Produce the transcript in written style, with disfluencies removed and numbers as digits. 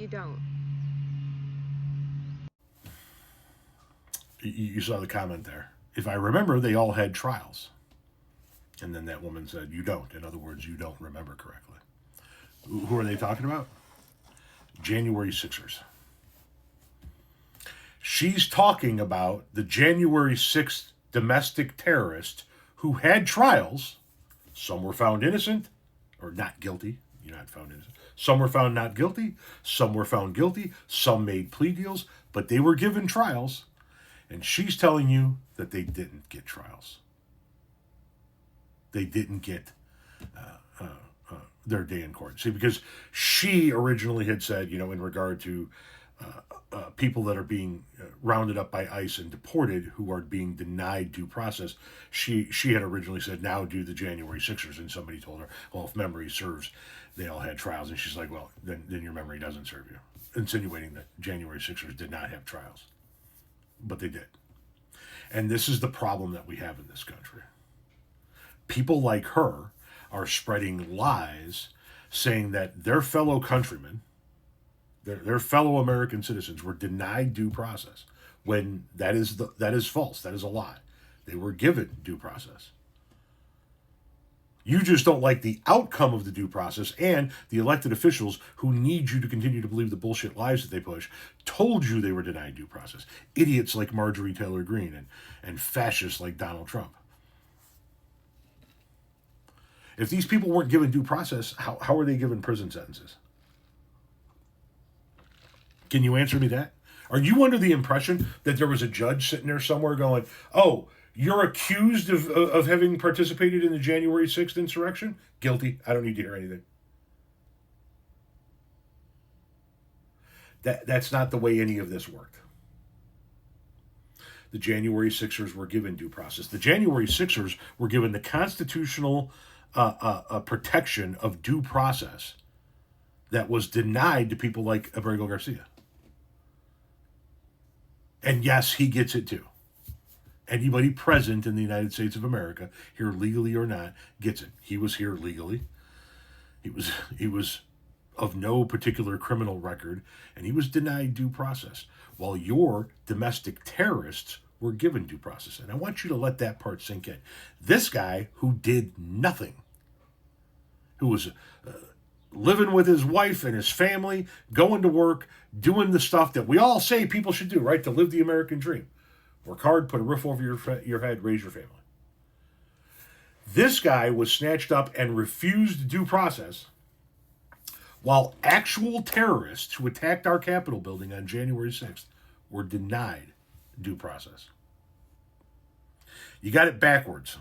You don't. You saw the comment there. If I remember, they all had trials. And then that woman said, you don't. In other words, you don't remember correctly. Who are they talking about? January 6ers. She's talking about the January 6th domestic terrorist who had trials. Some were found innocent or not guilty. You're not found innocent. Some were found not guilty. Some were found guilty. Some made plea deals, but they were given trials. And she's telling you that they didn't get trials. They didn't get their day in court. See, because she originally had said, in regard to people that are being rounded up by ICE and deported who are being denied due process, she had originally said, now do the January 6ers. And somebody told her, well, if memory serves, they all had trials. And she's like, well, then your memory doesn't serve you. Insinuating that January 6ers did not have trials. But they did. And this is the problem that we have in this country. People like her are spreading lies saying that their fellow countrymen, their fellow American citizens were denied due process, when that is false. That is a lie. They were given due process. You just don't like the outcome of the due process, and the elected officials who need you to continue to believe the bullshit lies that they push told you they were denied due process. Idiots like Marjorie Taylor Greene and fascists like Donald Trump. If these people weren't given due process, how are they given prison sentences? Can you answer me that? Are you under the impression that there was a judge sitting there somewhere going, oh, you're accused of having participated in the January 6th insurrection? Guilty. I don't need to hear anything. That's not the way any of this worked. The January 6ers were given due process. The January 6ers were given the constitutional protection of due process that was denied to people like Abrego Garcia. And yes, he gets it too. Anybody present in the United States of America, here legally or not, gets it. He was here legally. He was of no particular criminal record, and he was denied due process, while your domestic terrorists were given due process. And I want you to let that part sink in. This guy who did nothing, who was living with his wife and his family, going to work, doing the stuff that we all say people should do, right? To live the American dream. Work hard, put a roof over your head, raise your family. This guy was snatched up and refused due process, while actual terrorists who attacked our Capitol building on January 6th were denied due process. You got it backwards.